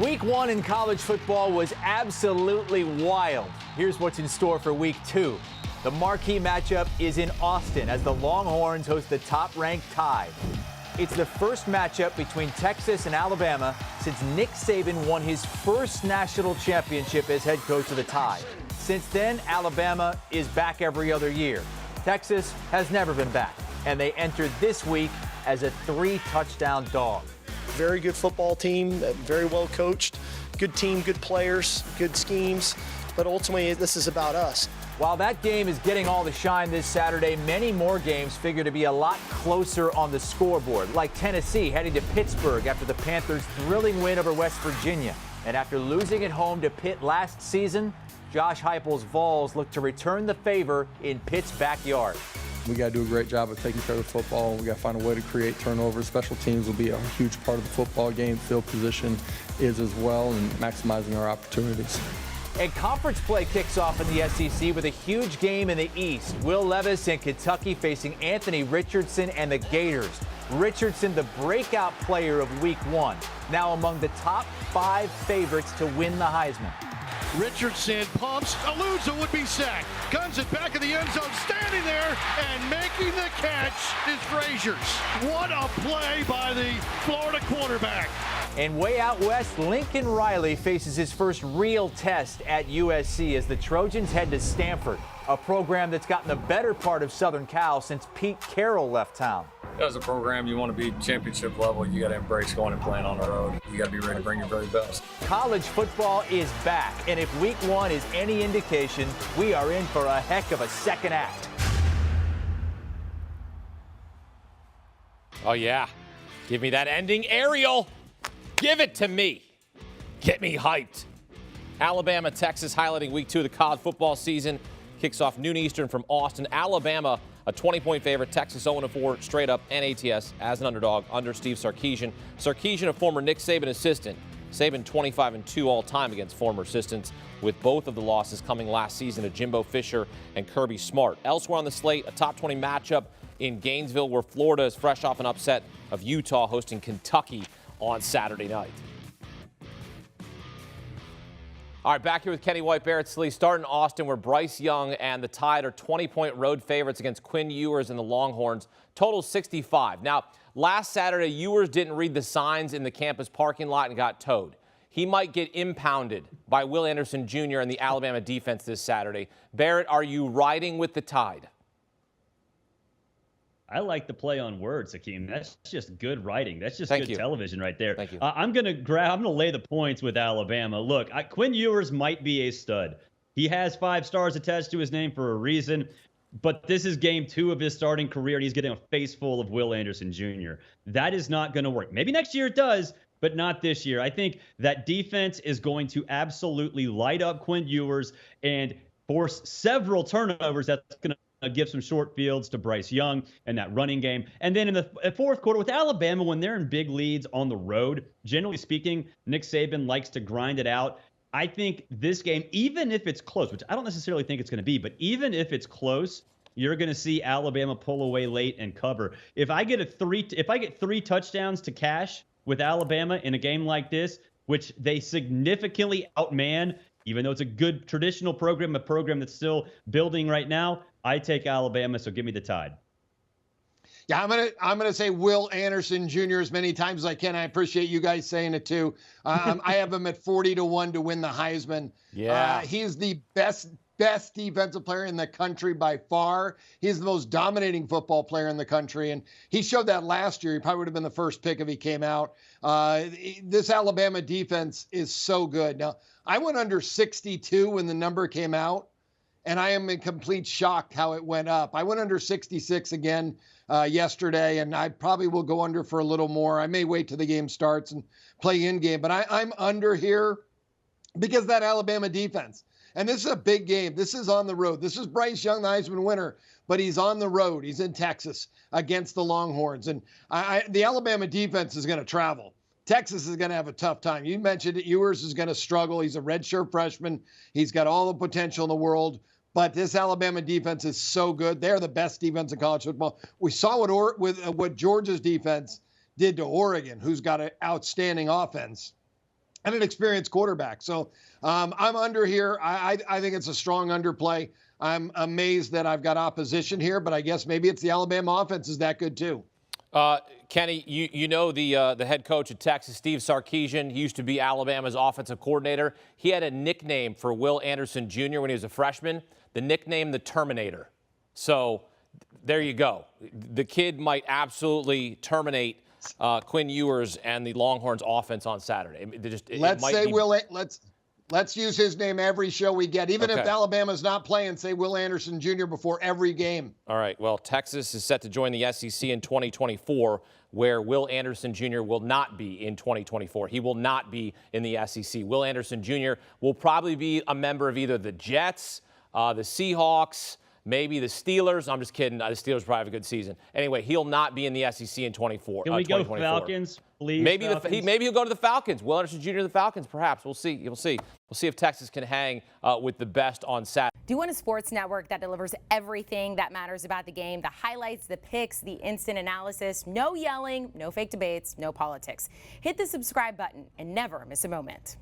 Week 1 in college football was absolutely wild. Here's what's in store for Week 2. The marquee matchup is in Austin as the Longhorns host the top-ranked Tide. It's the first matchup between Texas and Alabama since Nick Saban won his first national championship as head coach of the Tide. Since then, Alabama is back every other year. Texas has never been back, and they entered this week as a 3-touchdown dog. Very good football team, very well coached, good team, good players, good schemes, but ultimately this is about us. While that game is getting all the shine this Saturday, many more games figure to be a lot closer on the scoreboard, like Tennessee heading to Pittsburgh after the Panthers' thrilling win over West Virginia. And after losing at home to Pitt last season, Josh Heupel's Vols look to return the favor in Pitt's backyard. We got to do a great job of taking care of the football. We got to find a way to create turnovers. Special teams will be a huge part of the football game. Field position is as well, and maximizing our opportunities. And conference play kicks off in the SEC with a huge game in the East. Will Levis and Kentucky facing Anthony Richardson and the Gators. Richardson, the breakout player of Week 1, now among the top 5 favorites to win the Heisman. Richardson pumps, eludes a would-be sack, guns it back in the end zone, standing there and making the catch is Frazier's. What a play by the Florida quarterback. And way out west, Lincoln Riley faces his first real test at USC as the Trojans head to Stanford, a program that's gotten the better part of Southern Cal since Pete Carroll left town. As a program, you want to be championship level. You got to embrace going and playing on the road. You got to be ready to bring your very best. College football is back, and if Week 1 is any indication, we are in for a heck of a second act. Oh, yeah. Give me that ending aerial. Give it to me. Get me hyped. Alabama, Texas, highlighting Week 2 of the college football season. Kicks off noon Eastern from Austin. Alabama, a 20-point favorite. Texas 0-4 straight up NATS as an underdog under Steve Sarkisian. Sarkisian, a former Nick Saban assistant. Saban 25-2 all-time against former assistants, with both of the losses coming last season to Jimbo Fisher and Kirby Smart. Elsewhere on the slate, a top 20 matchup in Gainesville, where Florida is fresh off an upset of Utah hosting Kentucky on Saturday night. All right, back here with Kenny White, Barrett Sallee, starting in Austin, where Bryce Young and the Tide are 20-point road favorites against Quinn Ewers and the Longhorns. Total 65. Now, last Saturday, Ewers didn't read the signs in the campus parking lot and got towed. He might get impounded by Will Anderson Jr. and the Alabama defense this Saturday. Barrett, are you riding with the Tide? I like the play on words, Hakeem. That's just good writing. That's just Thank good you. television right there. Thank you. I'm gonna lay the points with Alabama. Look, Quinn Ewers might be a stud. He has 5 stars attached to his name for a reason, but this is game 2 of his starting career, and he's getting a face full of Will Anderson Jr. That is not going to work. Maybe next year it does, but not this year. I think that defense is going to absolutely light up Quinn Ewers and force several turnovers. That's going to give some short fields to Bryce Young and that running game. And then in the fourth quarter with Alabama, when they're in big leads on the road, generally speaking, Nick Saban likes to grind it out. I think this game, even if it's close, which I don't necessarily think it's going to be, but even if it's close, you're going to see Alabama pull away late and cover. If I get 3 touchdowns to cash with Alabama in a game like this, which they significantly outman, even though it's a good traditional program, a program that's still building right now, I take Alabama, so give me the Tide. Yeah, I'm gonna say Will Anderson Jr. as many times as I can. I appreciate you guys saying it too. I have him at 40-1 to win the Heisman. Yeah, he's the best defensive player in the country by far. He's the most dominating football player in the country, and he showed that last year. He probably would have been the first pick if he came out. This Alabama defense is so good. Now, I went under 62 when the number came out, and I am in complete shock how it went up. I went under 66 again yesterday, and I probably will go under for a little more. I may wait till the game starts and play in game, but I'm under here because of that Alabama defense. And this is a big game. This is on the road. This is Bryce Young, the Heisman winner, but he's on the road. He's in Texas against the Longhorns. And the Alabama defense is going to travel. Texas is going to have a tough time. You mentioned it. Ewers is going to struggle. He's a redshirt freshman. He's got all the potential in the world. But this Alabama defense is so good. They're the best defense in college football. We saw what Georgia's defense did to Oregon, who's got an outstanding offense. and an experienced quarterback. So I'm under here. I think it's a strong underplay. I'm amazed that I've got opposition here, but I guess maybe it's the Alabama offense is that good too. Kenny, you know the head coach at Texas, Steve Sarkisian. He used to be Alabama's offensive coordinator. He had a nickname for Will Anderson Jr. when he was a freshman, the nickname the Terminator. So there you go. The kid might absolutely terminate Quinn Ewers and the Longhorns offense on Saturday. Let's use his name every show we get. Even Okay. if Alabama's not playing, say Will Anderson Jr. before every game. All right. Well, Texas is set to join the SEC in 2024, where Will Anderson Jr. will not be in 2024. He will not be in the SEC. Will Anderson Jr. will probably be a member of either the Jets, the Seahawks, maybe the Steelers. I'm just kidding. The Steelers probably have a good season. Anyway, he'll not be in the SEC in 2024. Can we go Falcons, please? Maybe Falcons? maybe he'll go to the Falcons. Will Anderson Jr. to the Falcons, perhaps. We'll see. You'll see. We'll see if Texas can hang with the best on Saturday. Do you want a sports network that delivers everything that matters about the game? The highlights, the picks, the instant analysis. No yelling, no fake debates, no politics. Hit the subscribe button and never miss a moment.